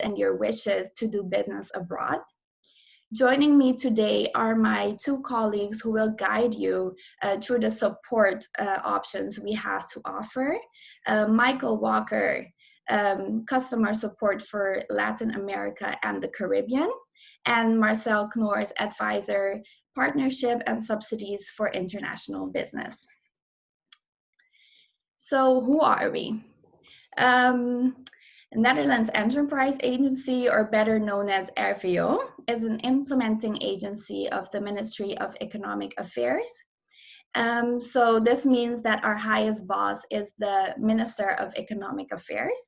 and your wishes to do business abroad. Joining me today are my two colleagues who will guide you through the support options we have to offer. Michael Walker, customer support for Latin America and the Caribbean, and Marcel Knoors, advisor, partnership and subsidies for international business. So who are we? Netherlands Enterprise Agency, or better known as RVO, is an implementing agency of the Ministry of Economic Affairs. So this means that our highest boss is the Minister of Economic Affairs,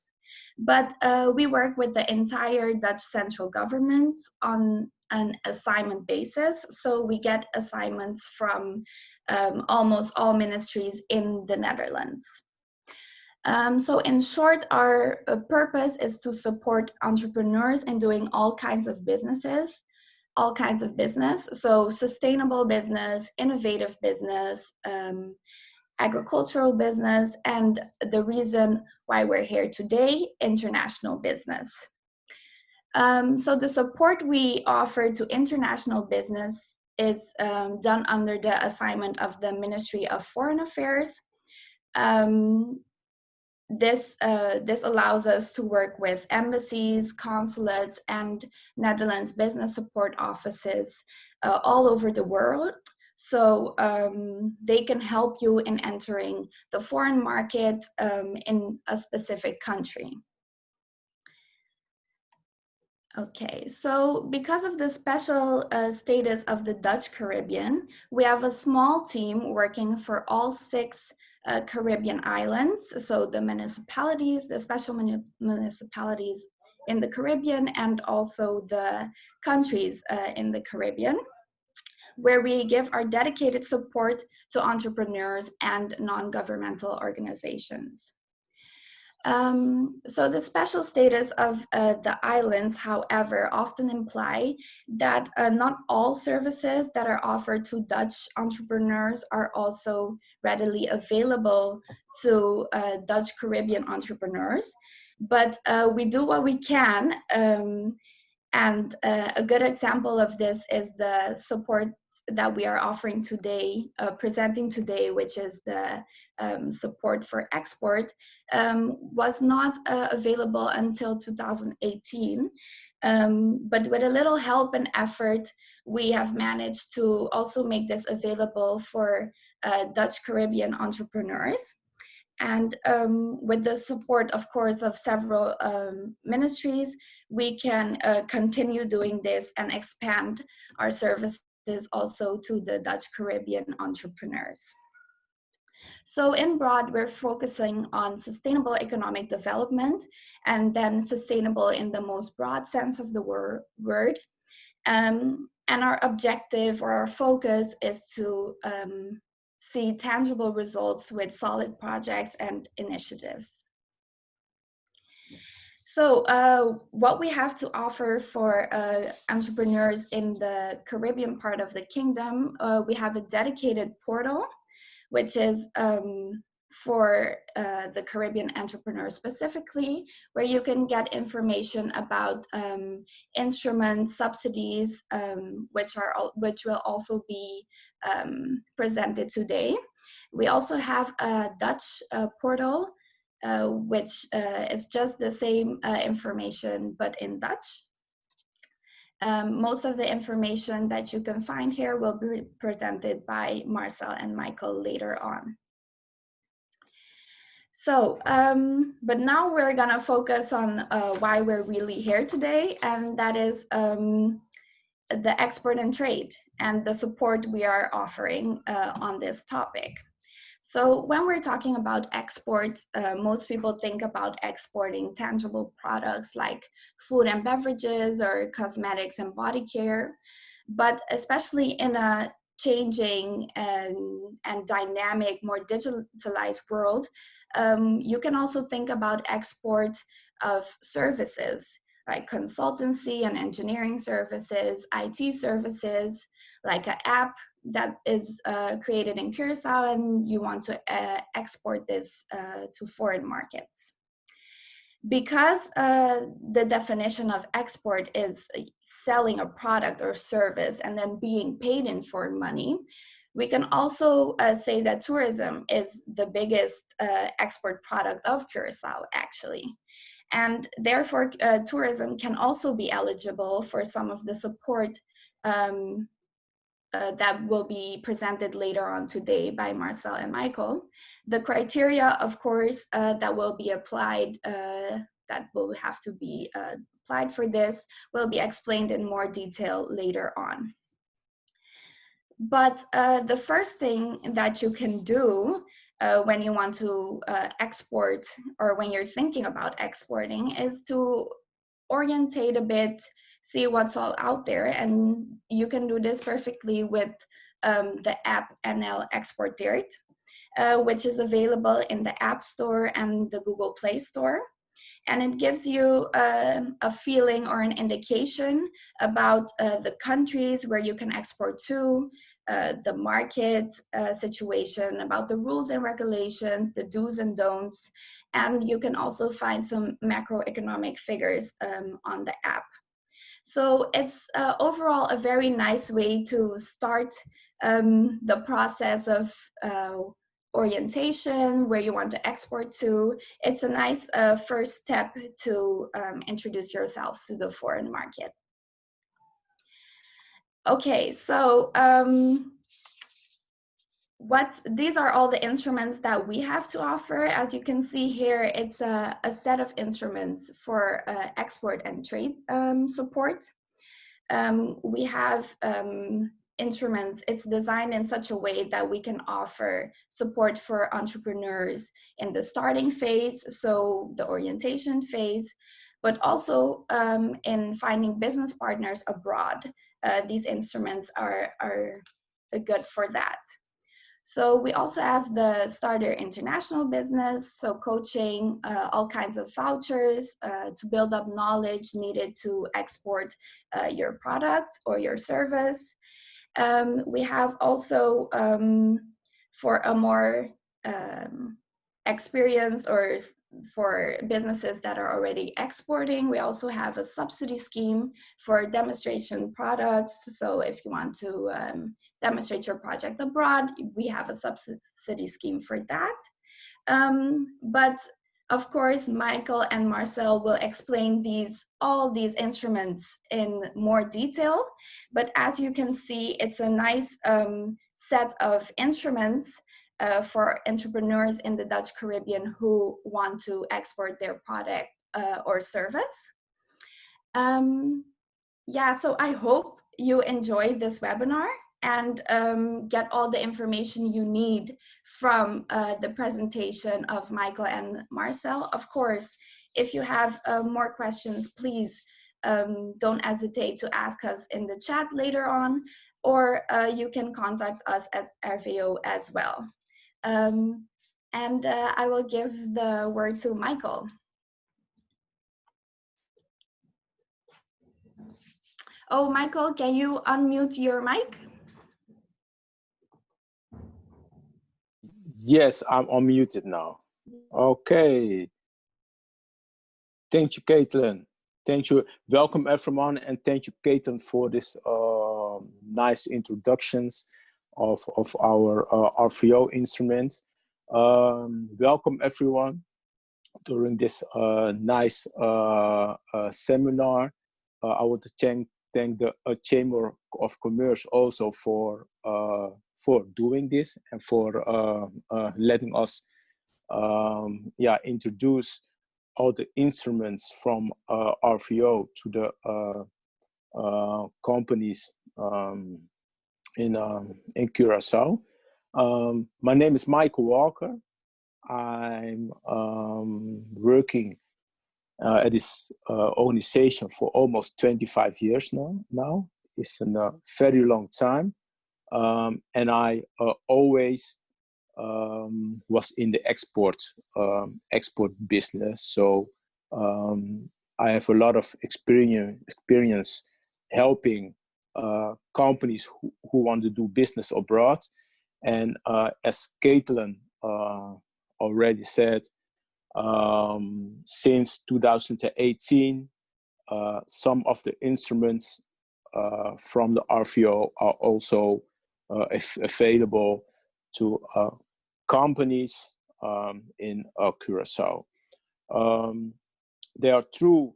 but we work with the entire Dutch central government on an assignment basis. So we get assignments from almost all ministries in the Netherlands. So in short, our purpose is to support entrepreneurs in doing all kinds of business. So sustainable business, innovative business, agricultural business, and the reason why we're here today, international business. So the support we offer to international business is done under the assignment of the Ministry of Foreign Affairs. This allows us to work with embassies, consulates, and Netherlands business support offices all over the world. So they can help you in entering the foreign market in a specific country. Okay, so because of the special status of the Dutch Caribbean, we have a small team working for all 6 Caribbean islands, so the municipalities, the special municipalities in the Caribbean, and also the countries in the Caribbean, where we give our dedicated support to entrepreneurs and non-governmental organizations. So the special status of the islands, however, often imply that not all services that are offered to Dutch entrepreneurs are also readily available to Dutch Caribbean entrepreneurs, but we do what we can, and a good example of this is the support that we are offering today, presenting today, which is the support for export, was not available until 2018. But with a little help and effort, we have managed to also make this available for Dutch Caribbean entrepreneurs. And with the support, of course, of several ministries, we can continue doing this and expand our services also to the Dutch Caribbean entrepreneurs. So in broad, we're focusing on sustainable economic development, and then sustainable in the most broad sense of the word. And our objective or our focus is to see tangible results with solid projects and initiatives. So what we have to offer for entrepreneurs in the Caribbean part of the kingdom, we have a dedicated portal, which is for the Caribbean entrepreneurs specifically, where you can get information about instruments, subsidies, which will also be presented today. We also have a Dutch portal, which is just the same information, but in Dutch. Most of the information that you can find here will be presented by Marcel and Michael later on. So, but now we're gonna focus on why we're really here today, and that is the export and trade and the support we are offering on this topic. So when we're talking about export, most people think about exporting tangible products like food and beverages or cosmetics and body care. But especially in a changing and dynamic, more digitalized world, you can also think about export of services like consultancy and engineering services, IT services, like an app that is created in Curaçao and you want to export this to foreign markets. Because the definition of export is selling a product or service and then being paid in foreign money, we can also say that tourism is the biggest export product of Curacao, actually. And therefore, tourism can also be eligible for some of the support that will be presented later on today by Marcel and Michael. The criteria, of course, that will be applied, that will have to be applied for this, will be explained in more detail later on. But the first thing that you can do when you want to export, or when you're thinking about exporting, is to orientate a bit, see what's all out there. And you can do this perfectly with the app NL Export Dirt, which is available in the App Store and the Google Play Store. And it gives you a feeling or an indication about the countries where you can export to, the market situation, about the rules and regulations, the do's and don'ts, and you can also find some macroeconomic figures on the app. So it's overall a very nice way to start the process of orientation, where you want to export to. It's a nice first step to introduce yourself to the foreign market. Okay, so these are all the instruments that we have to offer. As you can see here, it's a set of instruments for export and trade support. We have instruments. It's designed in such a way that we can offer support for entrepreneurs in the starting phase, so the orientation phase, but also in finding business partners abroad. These instruments are good for that. So we also have the Starter International Business, so coaching, all kinds of vouchers to build up knowledge needed to export your product or your service. We have also, for a more experience, or for businesses that are already exporting, we also have a subsidy scheme for demonstration products. So if you want to demonstrate your project abroad, we have a subsidy scheme for that. But of course, Michael and Marcel will explain all these instruments in more detail. But as you can see, it's a nice set of instruments for entrepreneurs in the Dutch Caribbean who want to export their product or service. Yeah, so I hope you enjoyed this webinar and get all the information you need from the presentation of Michael and Marcel. Of course, if you have more questions, please don't hesitate to ask us in the chat later on, or you can contact us at RVO as well. I will give the word to Michael. Oh, Michael, can you unmute your mic? Yes, I'm unmuted now. Okay. Thank you, Caitlin. Thank you. Welcome, everyone, and thank you, Caitlin, for this nice introductions of our RVO instruments. Welcome, everyone, during this nice seminar. I want to thank the Chamber of Commerce also for doing this and for letting us introduce all the instruments from RVO to the companies in Curacao. My name is Michael Walker. I'm working at this organization for almost 25 years now. It's a very long time. And I always was in the export business. So I have a lot of experience helping companies who want to do business abroad. And as Caitlin already said, Since 2018, some of the instruments from the RVO are also available to companies in Curaçao. There are two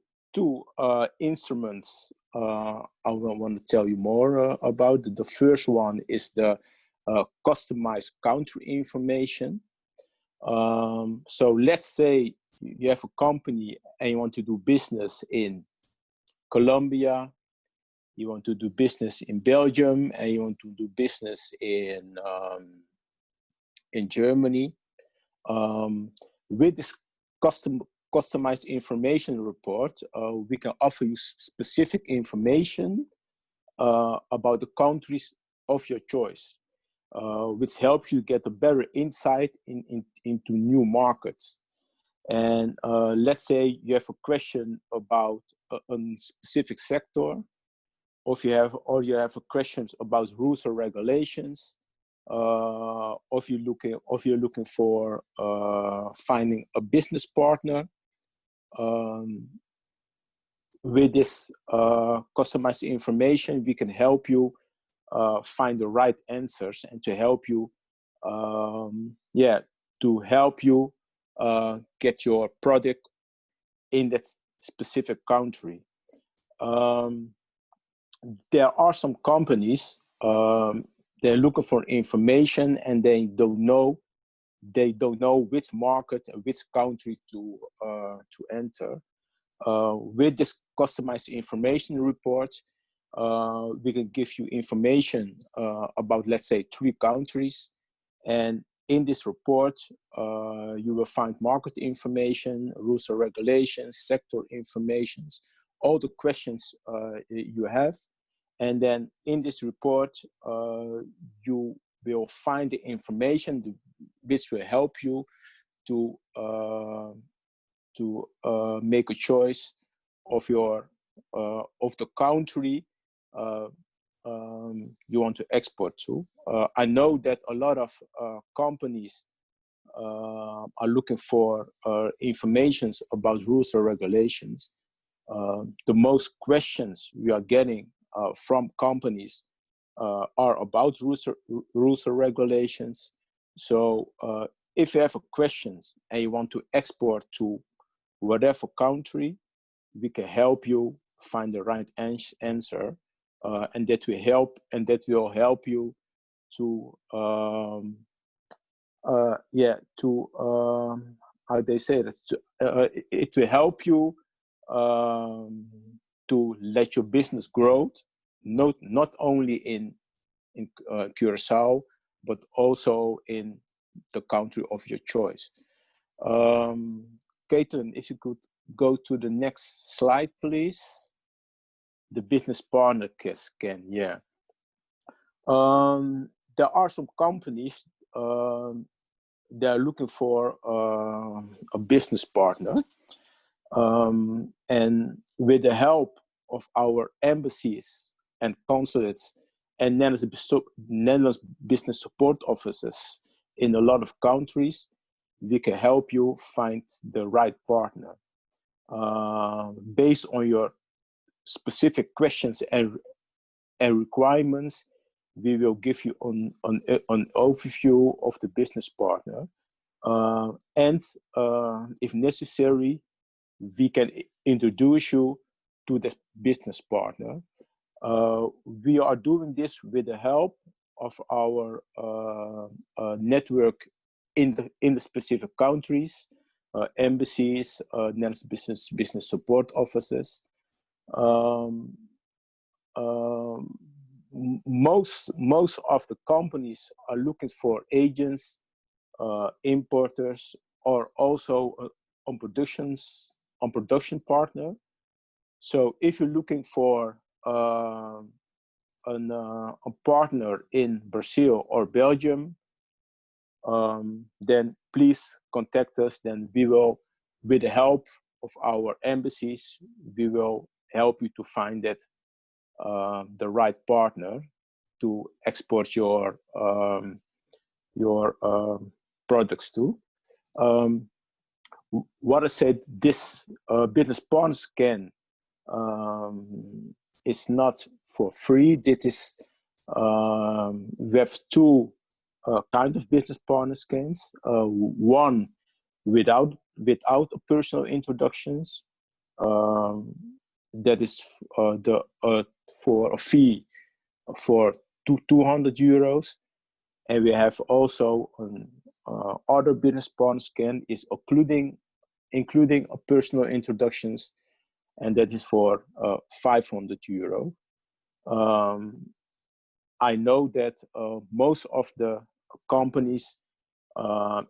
instruments I want to tell you more about. The first one is the customized country information. So let's say you have a company and you want to do business in Colombia, you want to do business in Belgium, and you want to do business in Germany. With this customized information report, we can offer you specific information about the countries of your choice, which helps you get a better insight into new markets. And let's say you have a question about a specific sector, or you have a questions about rules or regulations, or if you're looking for finding a business partner. With this customized information, we can help you find the right answers and to help you, get your product in that specific country. There are some companies, they're looking for information and they don't know which market and which country to enter. With this customized information report, we can give you information about, let's say, 3 countries. And in this report, you will find market information, rules and regulations, sector informations, all the questions you have. And then in this report, you will find the information which will help you to make a choice of your of the country you want to export to. I know that a lot of companies are looking for information about rules or regulations. The most questions we are getting from companies are about rules or regulations. So if you have questions and you want to export to whatever country, we can help you find the right answer, and that will help you to how they say that, it will help you to let your business grow, not only in Curaçao, but also in the country of your choice. Caitlin, if you could go to the next slide, please. The business partner scan, yeah. There are some companies that are looking for a business partner. And with the help of our embassies and consulates and Netherlands business support offices in a lot of countries, we can help you find the right partner. Based on your specific questions and requirements, we will give you an overview of the business partner. And if necessary, we can introduce you to the business partner. We are doing this with the help of our network in the specific countries, embassies, Netherlands business support offices. Most of the companies are looking for agents, importers, or also on production partner. So if you're looking for a partner in Brazil or Belgium, then please contact us. Then we will, with the help of our embassies, we will help you to find that the right partner to export your products to. what I said, this business partner scan is not for free. This is we have two kind of business partner scans. One without personal introductions. That is for a fee for 200 euros, and we have also an other business partner scan is including a personal introductions, and that is for 500 euro. I know that most of the companies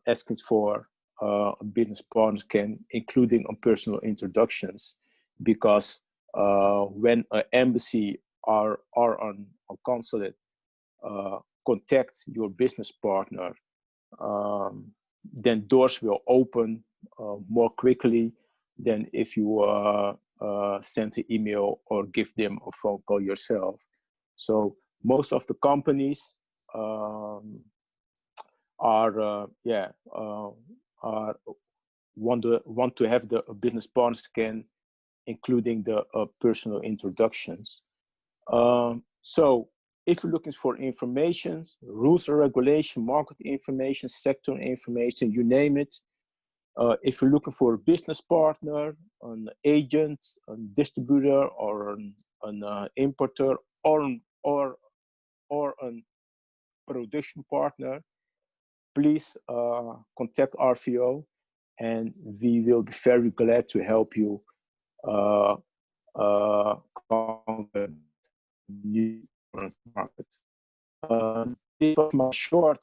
asking for a business partner scan, including on personal introductions, because when an embassy or on a consulate contact your business partner, then doors will open more quickly than if you send an email or give them a phone call yourself. So most of the companies want to have the business partner scan, including the personal introductions. So if you're looking for information, rules and regulation, market information, sector information, you name it. If you're looking for a business partner, an agent, a distributor, or an importer, or a production partner, please contact RVO, and we will be very glad to help you conquer the market. This was my short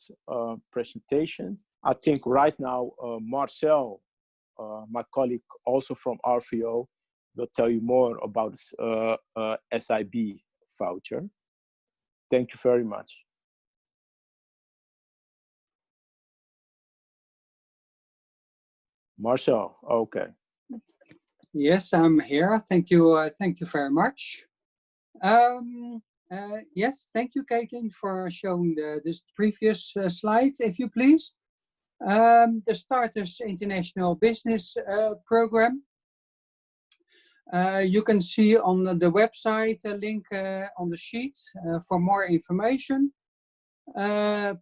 presentation. I think right now Marcel, my colleague also from RVO, will tell you more about SIB voucher. Thank you very much. Marcel, okay. Yes, I'm here. Thank you very much. Yes, thank you, Caitlin, for showing this previous slide, if you please. The Starters International Business Program. You can see on the website a link on the sheet for more information.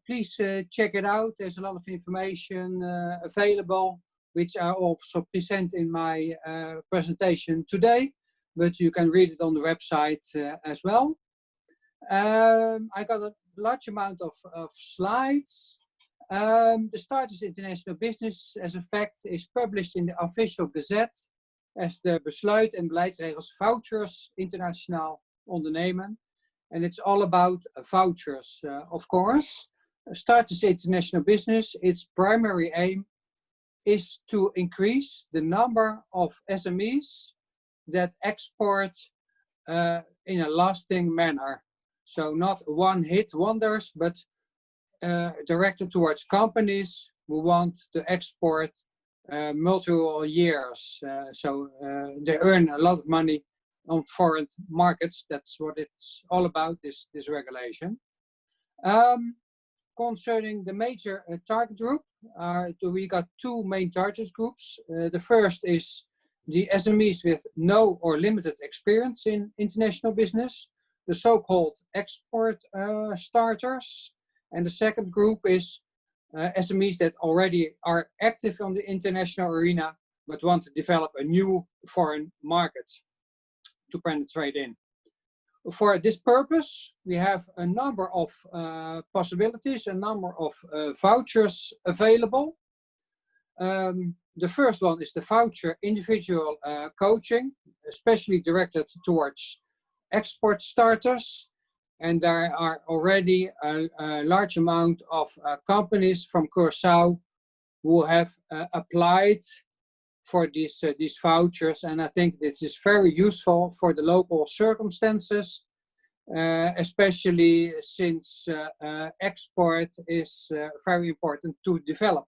Please check it out. There's a lot of information available, which I also present in my presentation today, but you can read it on the website as well. I got a large amount of slides. The Starters International Business, as a fact, is published in the official gazette as de besluit en beleidsregels vouchers internationaal ondernemen. And it's all about vouchers, of course. Starters International Business, its primary aim is to increase the number of SMEs that export in a lasting manner. So not one-hit wonders, but directed towards companies who want to export multiple years. So they earn a lot of money on foreign markets. That's what it's all about, this regulation. Concerning the major target group, we got two main target groups. The first is the SMEs with no or limited experience in international business, the so-called export starters. And the second group is SMEs that already are active on the international arena, but want to develop a new foreign market to penetrate in. For this purpose, we have a number of possibilities, a number of vouchers available. The first one is the voucher individual coaching, especially directed towards export starters. And there are already a large amount of companies from Curaçao who have applied for these vouchers. And I think this is very useful for the local circumstances, especially since export is very important to develop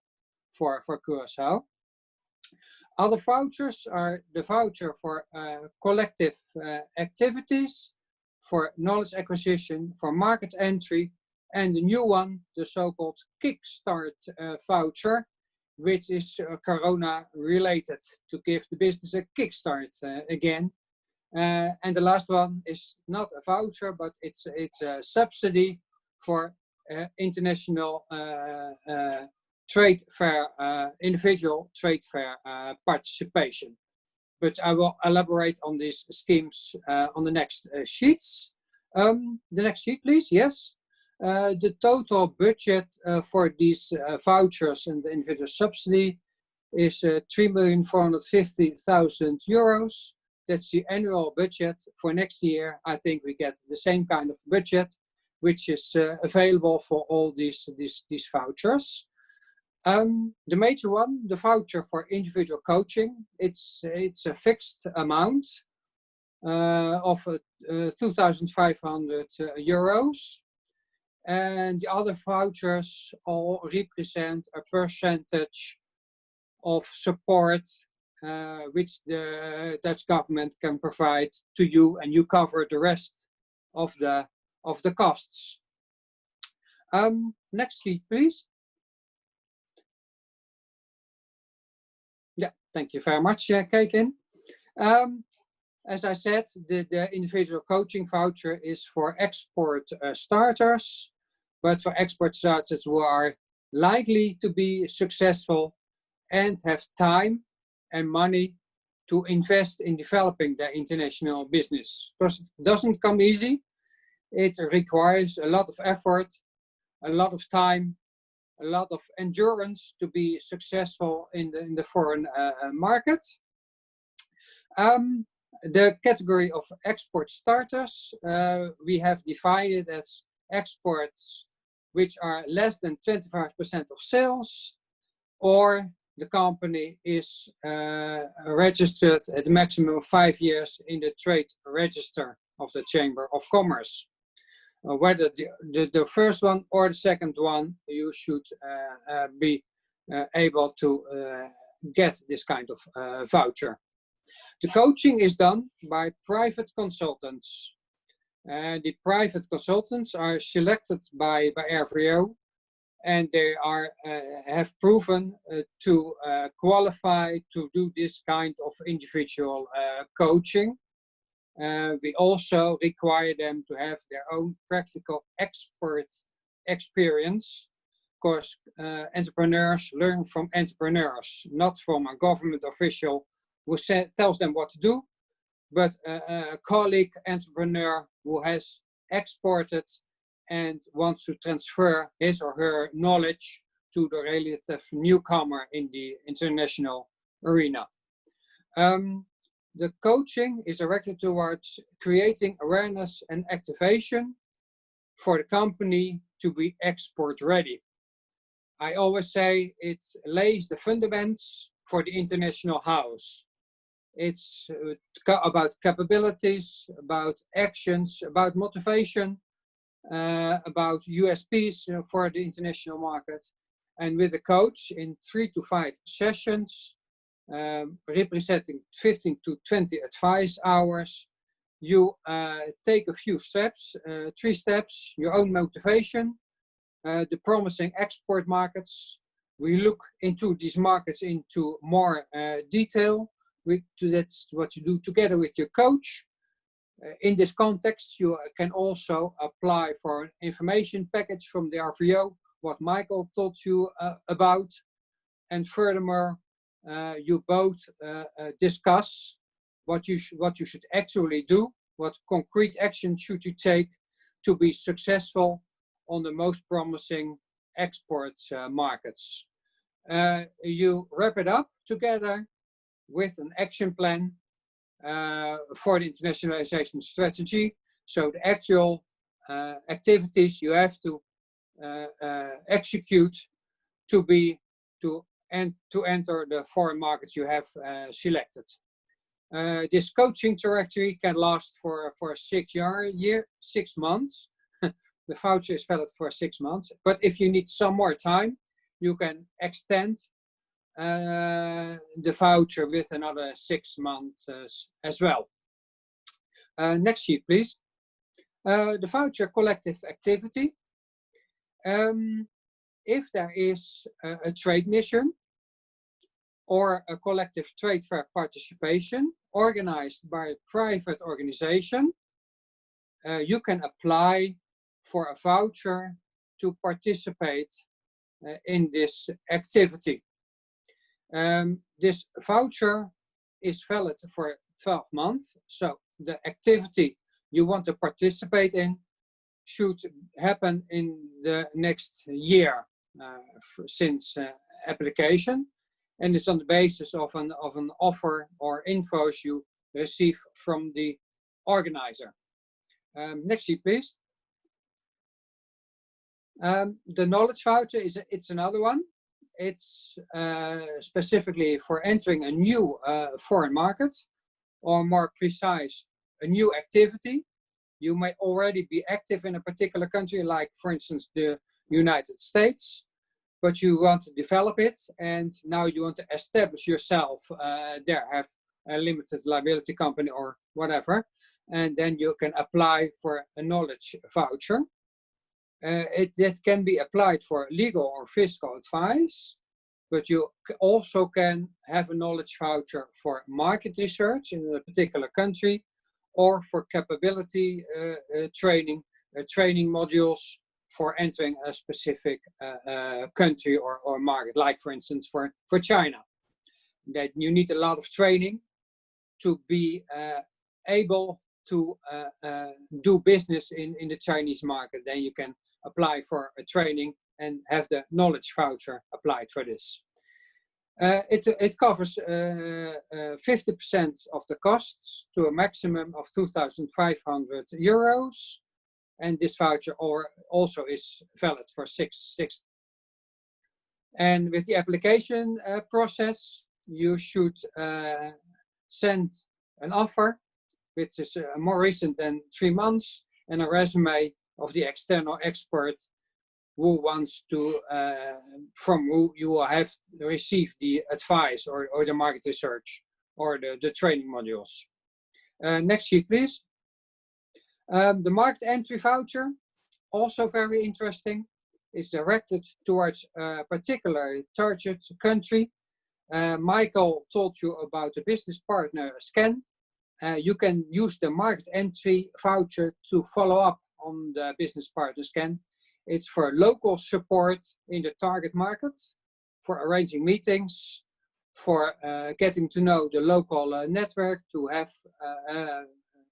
for Curaçao. Other vouchers are the voucher for collective activities, for knowledge acquisition, for market entry, and the new one, the so-called Kickstart voucher. which is Corona related, to give the business a kickstart again. And the last one is not a voucher, but it's a subsidy for international trade fair, individual trade fair participation. But I will elaborate on these schemes on the next sheets. The next sheet, please. Yes. The total budget for these vouchers and the individual subsidy is 3,450,000 euros. That's the annual budget. For next year, I think we get the same kind of budget, which is available for all these vouchers. The major one, the voucher for individual coaching, it's a fixed amount of 2,500 euros. And the other vouchers all represent a percentage of support which the Dutch government can provide to you, and you cover the rest of the costs. Next sheet, please. Yeah, thank you very much, Caitlin. As I said, the individual coaching voucher is for export starters, but for export starters who are likely to be successful and have time and money to invest in developing their international business. Because it doesn't come easy. It requires a lot of effort, a lot of time, a lot of endurance to be successful in the foreign market. The category of export starters, we have divided as exports which are less than 25% of sales, or the company is registered at the maximum of 5 years in the trade register of the Chamber of Commerce. Whether the first one or the second one, you should be able to get this kind of voucher. The coaching is done by private consultants. The private consultants are selected by RVO, and they have proven to qualify to do this kind of individual coaching. We also require them to have their own practical expert experience, because entrepreneurs learn from entrepreneurs, not from a government official who tells them what to do, but a colleague entrepreneur who has exported and wants to transfer his or her knowledge to the relative newcomer in the international arena. The coaching is directed towards creating awareness and activation for the company to be export ready. I always say it lays the fundamentals for the international house. It's about capabilities, about actions, about motivation, about USPs for the international market. And with a coach in 3 to 5 sessions, representing 15 to 20 advice hours, you take a few steps, 3 steps, your own motivation, the promising export markets. We look into these markets into more detail. That's what you do together with your coach. In this context, you can also apply for an information package from the RVO, what Michael told you about. And furthermore, you both discuss what you should actually do, what concrete action should you take to be successful on the most promising export markets. You wrap it up together with an action plan for the internationalization strategy. So the actual activities you have to execute to enter the foreign markets you have selected. This coaching trajectory can last for 6 months. The voucher is valid for 6 months, but if you need some more time, you can extend the voucher with another 6 months as well. Next sheet, please. The voucher collective activity. If there is a trade mission or a collective trade fair participation organized by a private organization, you can apply for a voucher to participate in this activity. This voucher is valid for 12 months. So the activity you want to participate in should happen in the next year since application. And it's on the basis of an offer or infos you receive from the organizer. Next sheet, please. The knowledge voucher it's another one. It's specifically for entering a new foreign market, or more precise, a new activity. You may already be active in a particular country, like for instance the United States, but you want to develop it, and now you want to establish yourself there, have a limited liability company or whatever, and then you can apply for a knowledge voucher. It can be applied for legal or fiscal advice, but you also can have a knowledge voucher for market research in a particular country, or for capability training modules for entering a specific country or market, like for instance for China. That you need a lot of training to be able to do business in the Chinese market. Then you can apply for a training and have the knowledge voucher applied for this. It covers 50% of the costs to a maximum of 2,500 euros. And this voucher also is valid for 6 months. And with the application process, you should send an offer, which is more recent than 3 months, and a resume of the external expert who wants to, from who you will have received the advice or the market research or the training modules. Next sheet, please. The market entry voucher, also very interesting, is directed towards a particular target country. Michael told you about the business partner scan. You can use the market entry voucher to follow up on the business partner scan. It's for local support in the target market, for arranging meetings, for getting to know the local network, to have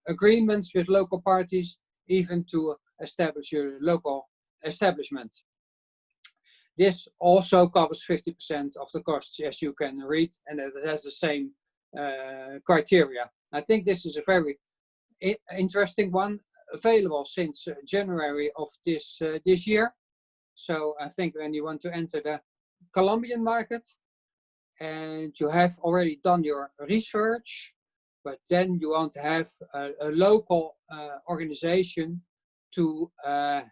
agreements with local parties, even to establish your local establishment. This also covers 50% of the costs, as you can read, and it has the same criteria. I think this is a very interesting one, available since January of this year. So I think when you want to enter the Colombian market and you have already done your research, but then you want to have a local organization to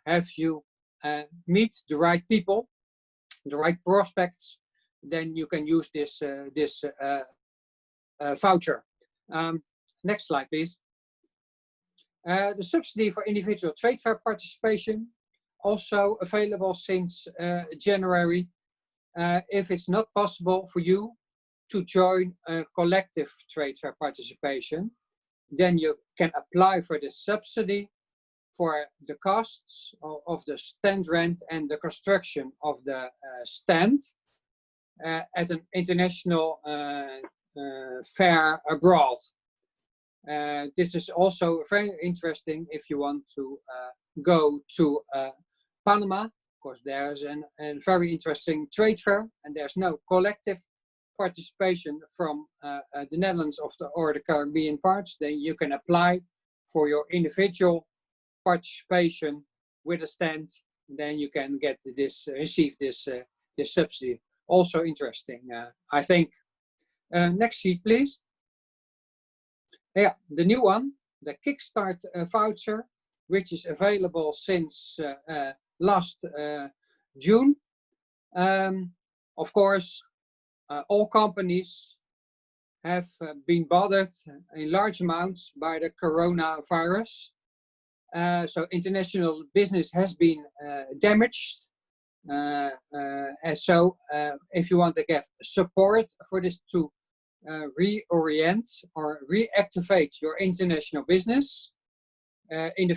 have you meet the right people, the right prospects, then you can use this voucher. Next slide, please. The subsidy for individual trade fair participation, also available since January. If it's not possible for you to join a collective trade fair participation, then you can apply for the subsidy for the costs of the stand rent and the construction of the stand at an international fair abroad. This is also very interesting if you want to go to Panama, because there's a very interesting trade fair, and there's no collective participation from the Netherlands or the Caribbean parts. Then you can apply for your individual participation with a stand. Then you can get this, receive this subsidy. Also interesting, I think. Next sheet, please. Yeah, the new one, the Kickstart voucher, which is available since last June. Of course, all companies have been bothered in large amounts by the coronavirus. So international business has been damaged. And so if you want to get support for this to reorient or reactivate your international business in the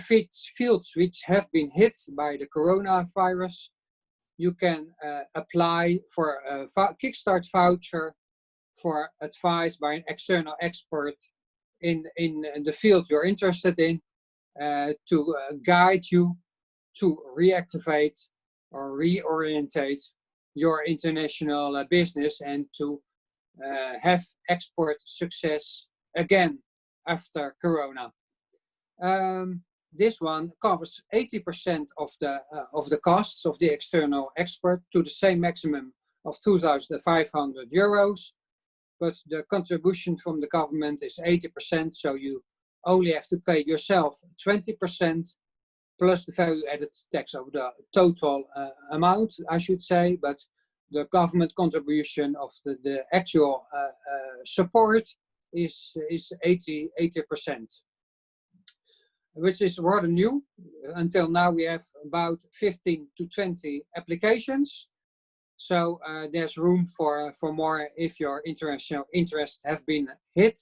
fields which have been hit by the coronavirus, you can apply for a Kickstart voucher for advice by an external expert in the field you're interested in to guide you to reactivate or reorientate your international business and to have export success again after Corona. This one covers 80% of the costs of the external expert to the same maximum of €2,500, but the contribution from the government is 80%, so you only have to pay yourself 20% plus the value-added tax of the total amount, I should say, but the government contribution of the actual support is 80%. Which is rather new. Until now we have about 15 to 20 applications. So there's room for more if your international interests have been hit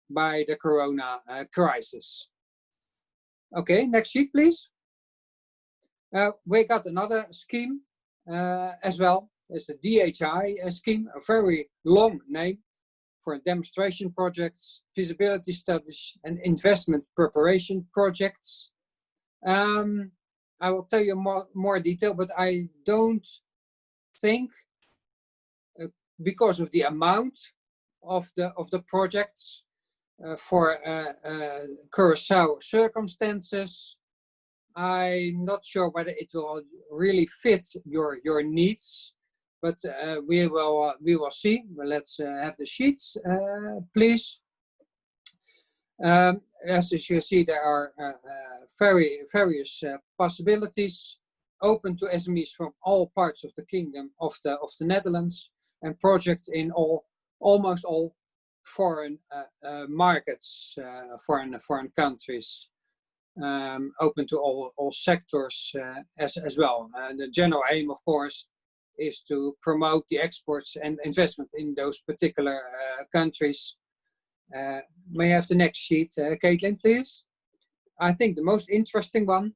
by the Corona crisis. Okay, next sheet please. We got another scheme as well. It's a DHI scheme, a very long name for demonstration projects, feasibility studies, and investment preparation projects. I will tell you more detail, but I don't think, because of the amount of the projects for Curaçao circumstances, I'm not sure whether it will really fit your needs. But we will see. Well, let's have the sheets, please. As you see, there are various possibilities open to SMEs from all parts of the Kingdom of the Netherlands, and projects in almost all foreign markets, foreign countries, open to all sectors as well. And the general aim, of course, is to promote the exports and investment in those particular countries. May I have the next sheet, Caitlin, please? I think the most interesting one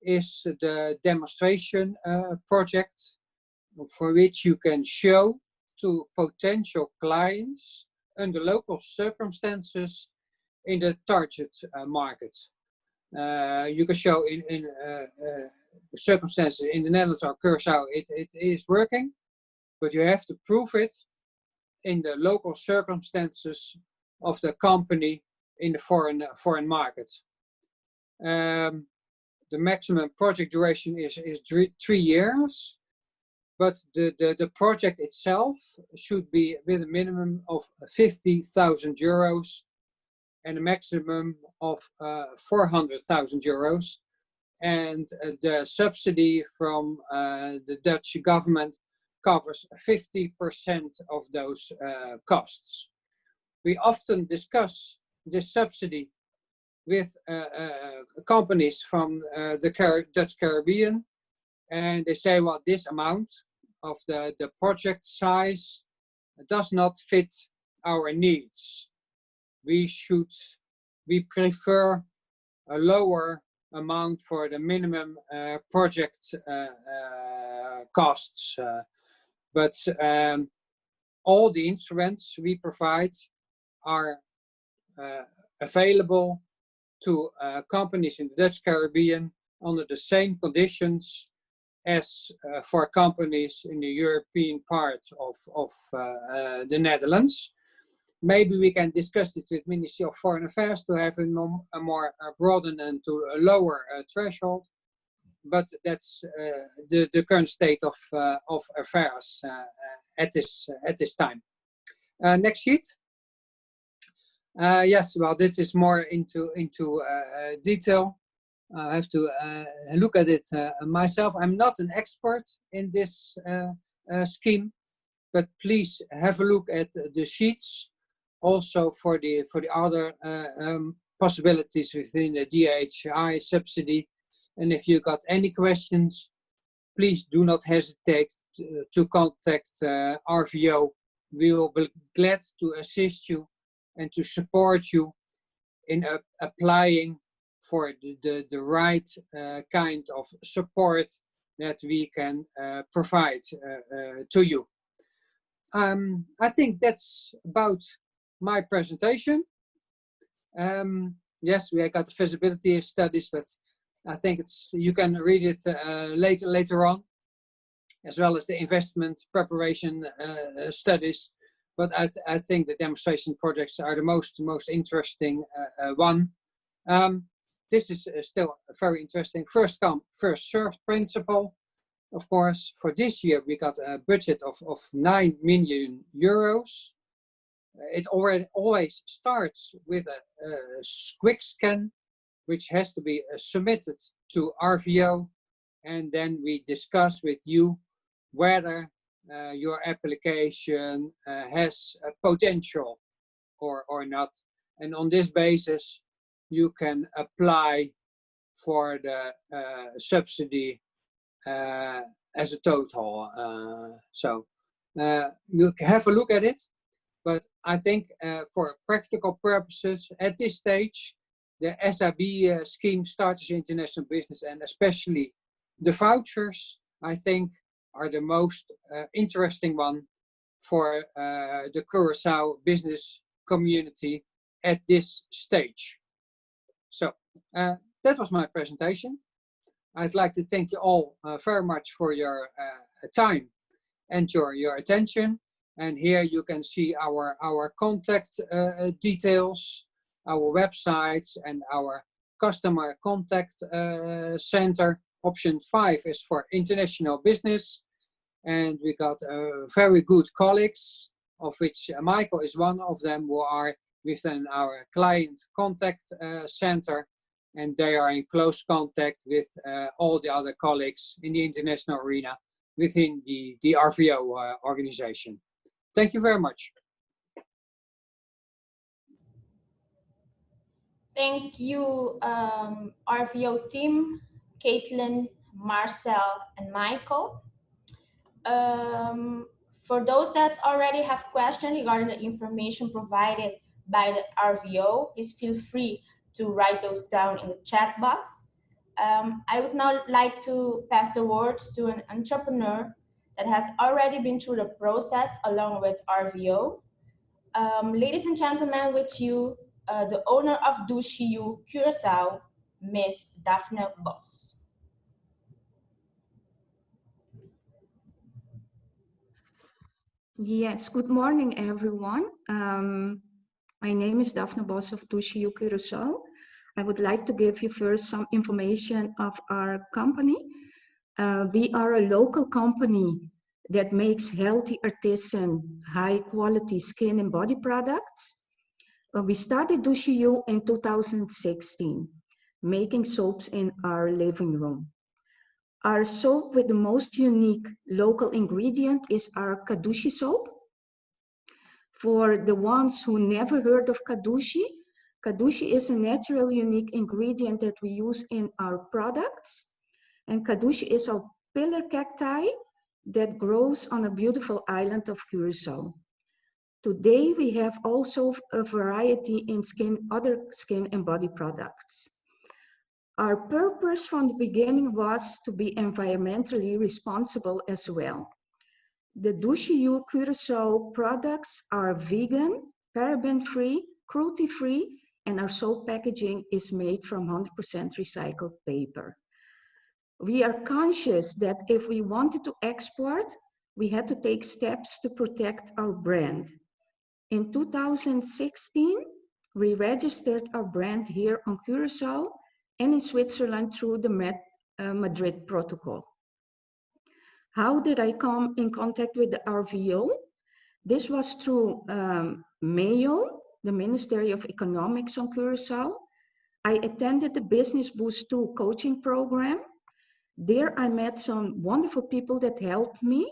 is the demonstration project, for which you can show to potential clients under local circumstances in the target market. You can show in circumstances in the Netherlands or Curaçao it is working, but you have to prove it in the local circumstances of the company in the foreign market. The maximum project duration is 3 years, but the project itself should be with a minimum of €50,000 and a maximum of €400,000. And the subsidy from the Dutch government covers 50% of those costs. We often discuss this subsidy with companies from the Dutch Caribbean, and they say, well, this amount of the project size does not fit our needs. We prefer a lower amount for the minimum project costs. But all the instruments we provide are available to companies in the Dutch Caribbean under the same conditions as for companies in the European part of the Netherlands. Maybe we can discuss this with Ministry of Foreign Affairs to have a more broadened and to a lower threshold. But that's the current state of affairs at this time. Next sheet. Yes, well, this is more into detail. I have to look at it myself. I'm not an expert in this scheme, but please have a look at the sheets. Also for the other possibilities within the DHI subsidy. And if you got any questions, please do not hesitate to contact RVO. We will be glad to assist you and to support you in applying for the right kind of support that we can provide to you. I think that's about my presentation. Yes, we got the feasibility studies, but I think you can read it later on, as well as the investment preparation studies. But I think the demonstration projects are the most interesting one. This is still very interesting. First come, first served principle. Of course, for this year, we got a budget of 9 million euros. It always starts with a quick scan, which has to be submitted to RVO. And then we discuss with you whether your application has a potential or not. And on this basis, you can apply for the subsidy as a total. So you can have a look at it. But I think for practical purposes, at this stage, the SIB scheme, Starters International Business, and especially the vouchers, I think, are the most interesting one for the Curaçao business community at this stage. So that was my presentation. I'd like to thank you all very much for your time and your attention. And here you can see our contact details, our websites, and our customer contact center. Option 5 is for international business. And we got very good colleagues, of which Michael is one of them, who are within our client contact center. And they are in close contact with all the other colleagues in the international arena within the RVO organization. Thank you very much. Thank you, RVO team, Caitlin, Marcel, and Michael. For those that already have questions regarding the information provided by the RVO, please feel free to write those down in the chat box. I would now like to pass the words to an entrepreneur that has already been through the process along with RVO. Ladies and gentlemen, with you, the owner of 𝐷𝐶u Curaçao, Ms. Daphne Bos. Yes, good morning, everyone. My name is Daphne Bos of 𝐷𝐶u Curaçao. I would like to give you first some information of our company. We are a local company that makes healthy, artisan, high-quality skin and body products. We started 𝐷𝐶u in 2016, making soaps in our living room. Our soap with the most unique local ingredient is our Kadushi soap. For the ones who never heard of Kadushi, Kadushi is a natural unique ingredient that we use in our products. And Kadushi is a pillar cacti that grows on a beautiful island of Curaçao. Today, we have also a variety in other skin and body products. Our purpose from the beginning was to be environmentally responsible as well. The 𝐷𝐶u Curaçao products are vegan, paraben-free, cruelty-free, and our soap packaging is made from 100% recycled paper. We are conscious that if we wanted to export, we had to take steps to protect our brand. In 2016, we registered our brand here on Curaçao and in Switzerland through the Madrid Protocol. How did I come in contact with the RVO? This was through Mayo, the Ministry of Economics on Curaçao. I attended the Business Boost 2 coaching program. There I met some wonderful people that helped me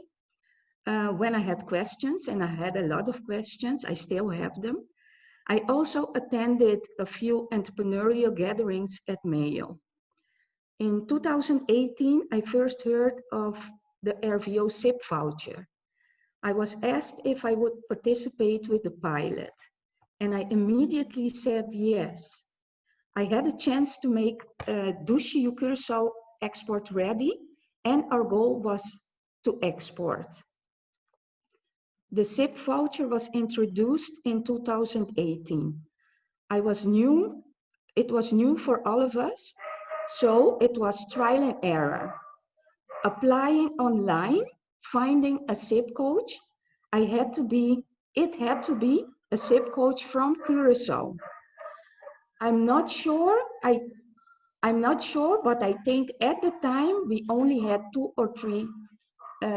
when I had questions, and I had a lot of questions. I still have them. I also attended a few entrepreneurial gatherings at Mayo. In 2018, I first heard of the RVO SIP voucher. I was asked if I would participate with the pilot, and I immediately said yes. I had a chance to make 𝐦𝐚𝐫𝐿 export ready, and our goal was to export. The SIP voucher was introduced in 2018. It was new for all of us, so it was trial and error. Applying online, finding a SIP coach, it had to be a SIP coach from Curaçao. I'm not sure, but I think at the time we only had 2 or 3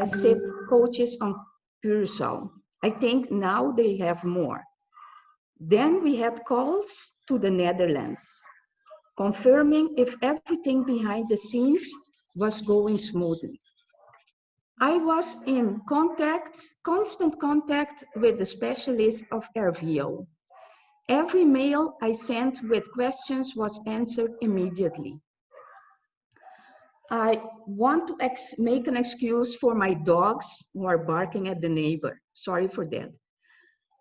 SIP coaches on Curaçao. I think now they have more. Then we had calls to the Netherlands, confirming if everything behind the scenes was going smoothly. I was in constant contact with the specialist of RVO. Every mail I sent with questions was answered immediately. I want to make an excuse for my dogs who are barking at the neighbor. Sorry for that.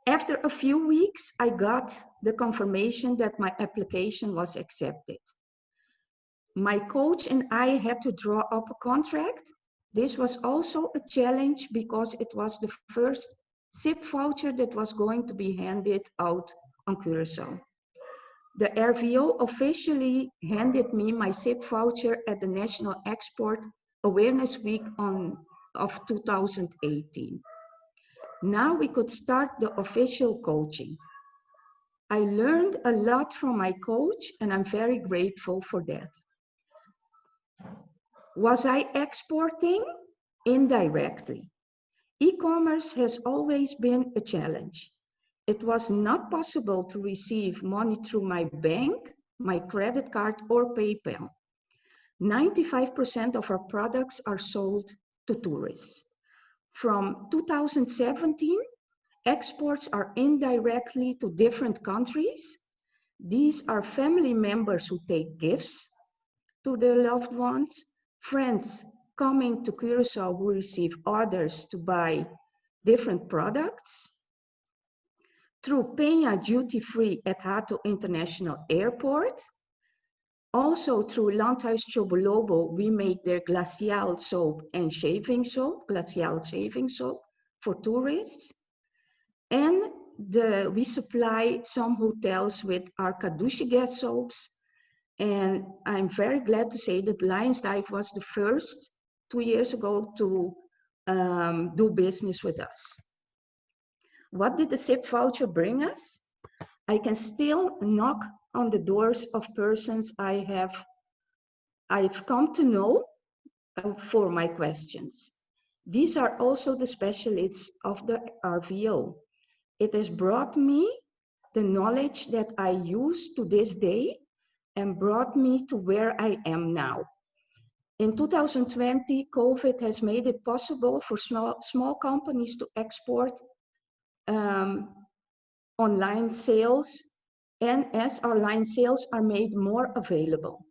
After a few weeks, I got the confirmation that my application was accepted. My coach and I had to draw up a contract. This was also a challenge because it was the first SIP voucher that was going to be handed out on Curaçao. The RVO officially handed me my SIP voucher at the National Export Awareness Week of 2018. Now we could start the official coaching. I learned a lot from my coach, and I'm very grateful for that. Was I exporting? Indirectly. E-commerce has always been a challenge. It was not possible to receive money through my bank, my credit card, or PayPal. 95% of our products are sold to tourists. From 2017, exports are indirectly to different countries. These are family members who take gifts to their loved ones, friends coming to Curaçao who receive orders to buy different products. Through Penha duty-free at Hato International Airport. Also through Landhuis Chobolobel, we make their glacial soap and shaving soap, glacial shaving soap for tourists. And we supply some hotels with our 𝐸𝐾𝐿 soaps. And I'm very glad to say that 𝐻𝐼𝑛𝐺𝐷 was the first 2 years ago to do business with us. What did the SIP voucher bring us? I can still knock on the doors of persons I've come to know for my questions. These are also the specialists of the RVO. It has brought me the knowledge that I use to this day and brought me to where I am now. In 2020, COVID has made it possible for small companies to export online sales, and as online sales are made more available.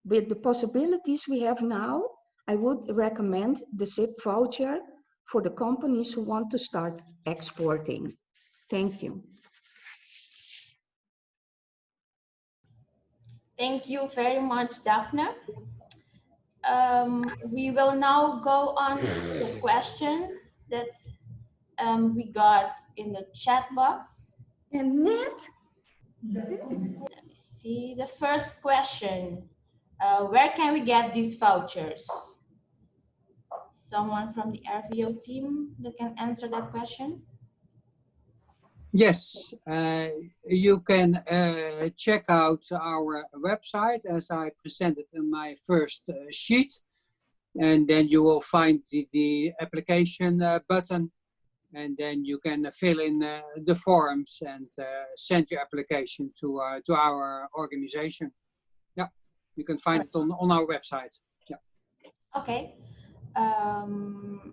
With the possibilities we have now, I would recommend the SIP voucher for the companies who want to start exporting. Thank you. Thank you very much, Daphne. We will now go on to the questions that we got in the chat box. And Nat? Let me see the first question. Where can we get these vouchers? Someone from the RVO team that can answer that question? Yes, you can check out our website as I presented in my first sheet, and then you will find the application button, and then you can fill in the forms and send your application to our organization. Yeah, you can find it on our website. Yeah. Okay.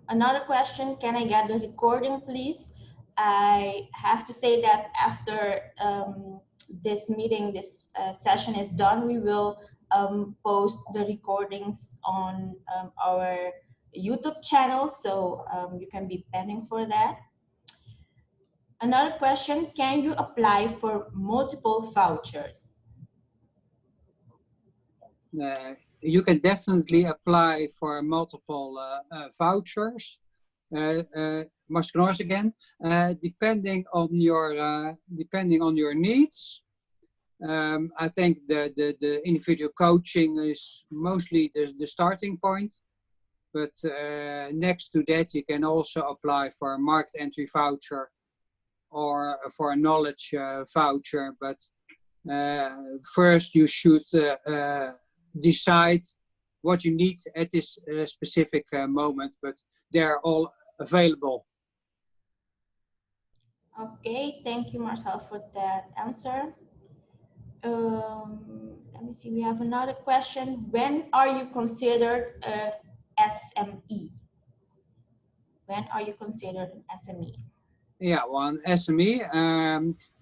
Another question, can I get the recording, please? I have to say that after this meeting, this session is done, we will post the recordings on our YouTube channel, so you can be pending for that. Another question, can you apply for multiple vouchers? You can definitely apply for multiple vouchers. Again, depending on your needs. I think the individual coaching is mostly the starting point, but next to that you can also apply for a market entry voucher or for a knowledge voucher. But first you should decide what you need at this specific moment, but they're all available. Okay, thank you, Marcel, for that answer. Let me see, we have another question. When are you considered a SME? When are you considered an SME? Yeah, well, an SME,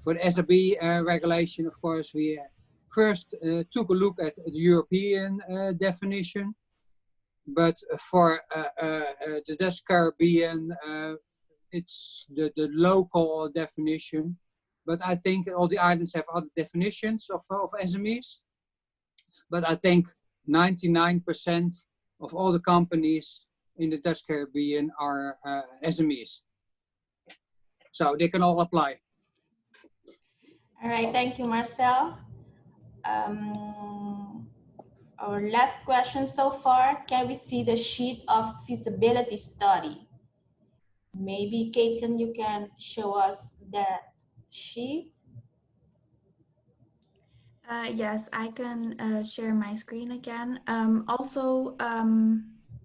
for the SME regulation, of course, we first took a look at the European definition, but for the Dutch Caribbean, it's the local definition. But I think all the islands have other definitions of SMEs. But I think 99% of all the companies in the Dutch Caribbean are SMEs. So they can all apply. All right, thank you, Marcel. Our last question so far, can we see the sheet of feasibility study? Maybe 𝐤𝐚𝐽, you can show us that sheet. Yes, I can share my screen again. Also,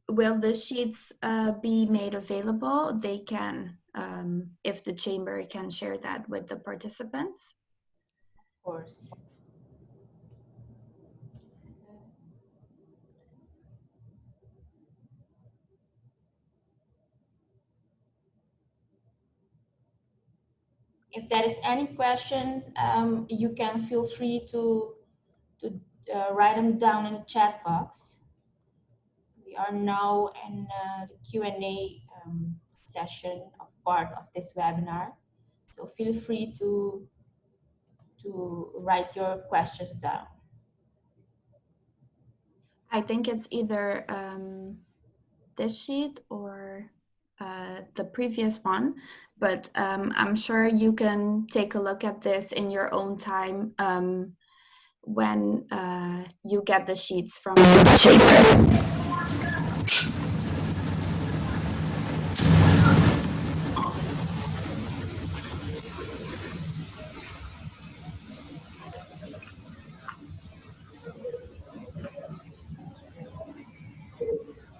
will the sheets be made available? They can, if the chamber can share that with the participants. Of course. If there is any questions, you can feel free to write them down in the chat box. We are now in the Q&A session of part of this webinar. So feel free to write your questions down. I think it's either this sheet or the previous one, but I'm sure you can take a look at this in your own time when you get the sheets from the chamber.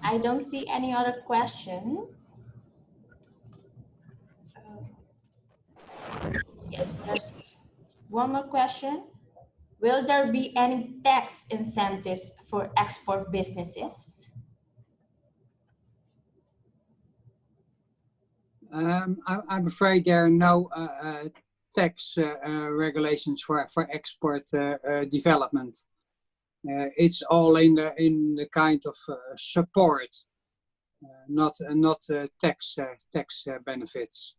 I don't see any other question. Yes, there's one more question. Will there be any tax incentives for export businesses? I'm afraid there are no tax regulations for export development. It's all in the kind of support, not tax benefits.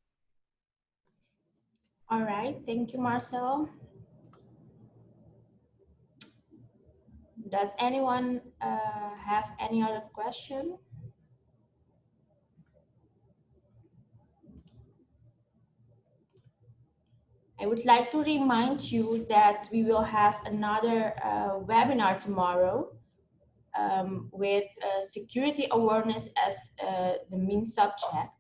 All right, thank you, Marcel. Does anyone have any other question? I would like to remind you that we will have another webinar tomorrow with security awareness as the main subject.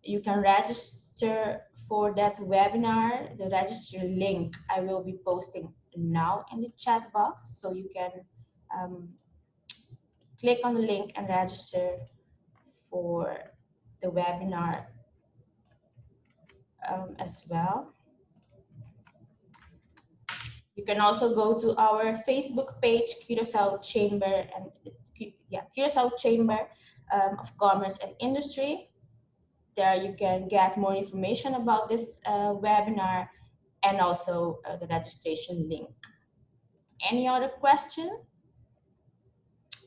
You can register for that webinar. The register link I will be posting now in the chat box, so you can click on the link and register for the webinar as well. You can also go to our Facebook page, Curacaochamber, and Curacaochamber of Commerce and Industry. There you can get more information about this webinar and also the registration link. Any other questions?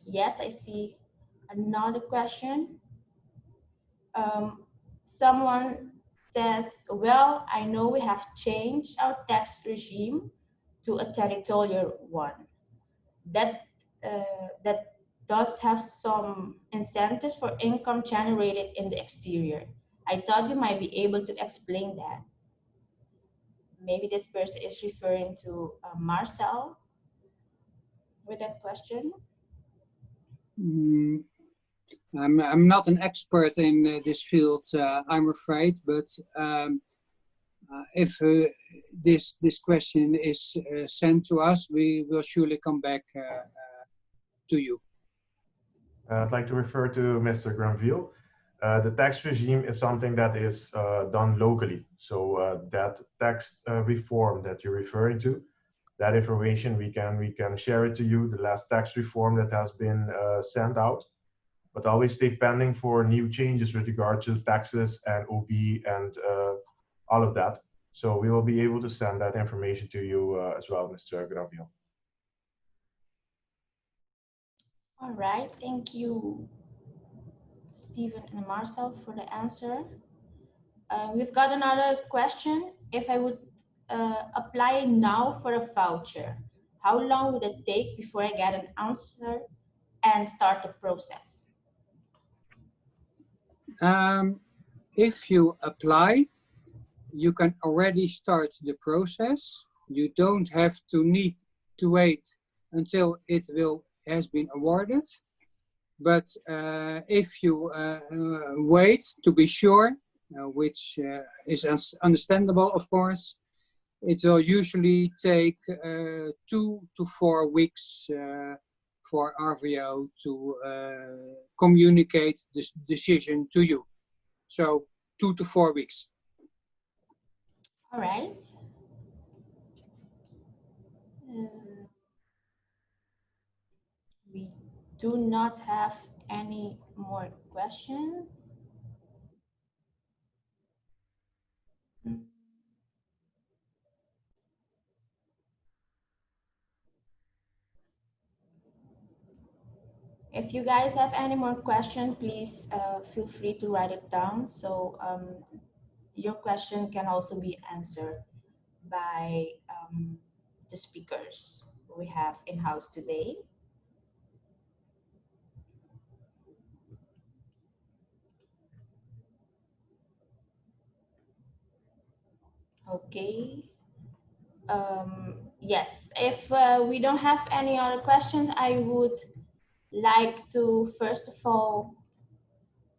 Yes, I see another question. Someone says, well, I know we have changed our tax regime to a territorial one. That does have some incentives for income generated in the exterior. I thought you might be able to explain that. Maybe this person is referring to Marcel with that question. I'm not an expert in this field, I'm afraid, but if this question is sent to us, we will surely come back to you. I'd like to refer to Mr. Granville. The tax regime is something that is done locally. So that tax reform that you're referring to, that information we can share it to you, the last tax reform that has been sent out, but always stay pending for new changes with regard to taxes and OB and all of that. So we will be able to send that information to you as well, Mr. Granville. All right, thank you, Stephen and Marcel, for the answer. We've got another question. If I would apply now for a voucher, how long would it take before I get an answer and start the process? If you apply, you can already start the process. You don't have to need to wait until it has been awarded. But if you wait to be sure, which is understandable, of course, it will usually take 2 to 4 weeks for RVO to communicate this decision to you. So 2 to 4 weeks. All right. We do not have any more questions. If you guys have any more questions, please feel free to write it down. So your question can also be answered by the speakers we have in-house today. Okay. Yes, if we don't have any other questions, I would like to first of all,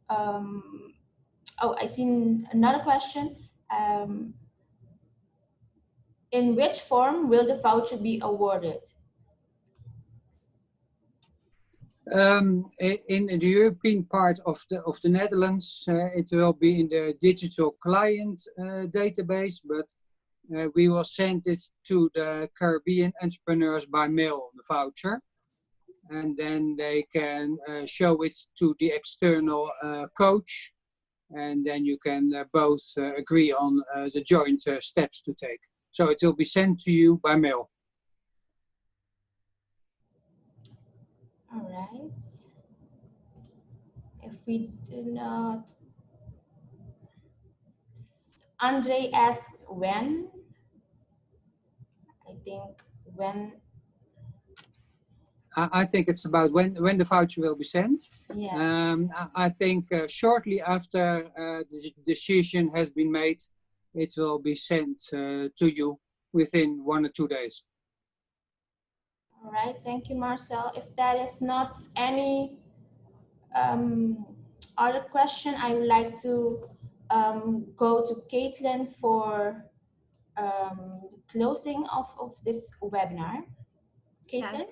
oh, I see another question. In which form will the voucher be awarded? In the European part of the Netherlands, it will be in the digital client database, but we will send it to the Caribbean entrepreneurs by mail, the voucher, and then they can show it to the external coach, and then you can both agree on the joint steps to take. So it will be sent to you by mail. All right. If we do not, Andre asks when. I think when. I think it's about when the voucher will be sent. Yeah. I think shortly after the decision has been made, it will be sent to you within 1 or 2 days. All right, thank you, Marcel. If that is not any other question, I would like to go to Caitlin for closing of this webinar. Caitlin? Yes.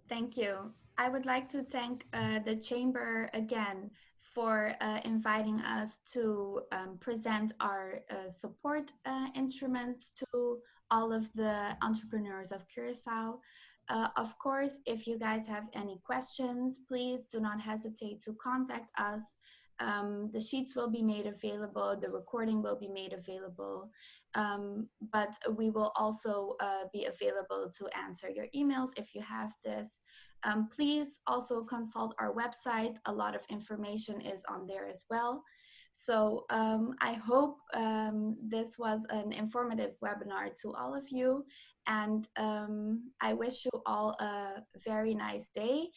Thank you. I would like to thank the Chamber again for inviting us to present our support instruments to all of the entrepreneurs of Curaçao. Of course, if you guys have any questions, please do not hesitate to contact us. The sheets will be made available, the recording will be made available, but we will also be available to answer your emails if you have this. Please also consult our website. A lot of information is on there as well. So I hope this was an informative webinar to all of you, and I wish you all a very nice day.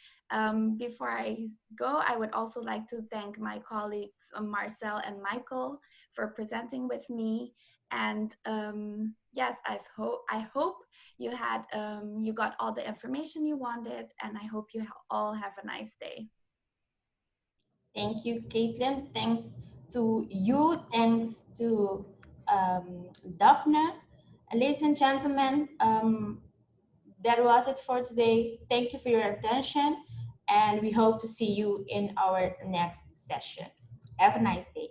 Before I go, I would also like to thank my colleagues Marcel and Michael for presenting with me. And yes, I hope you had you got all the information you wanted, and I hope you all have a nice day. Thank you, Caitlin. Thanks to you. Thanks to Daphne. Ladies and gentlemen, that was it for today. Thank you for your attention, and we hope to see you in our next session. Have a nice day.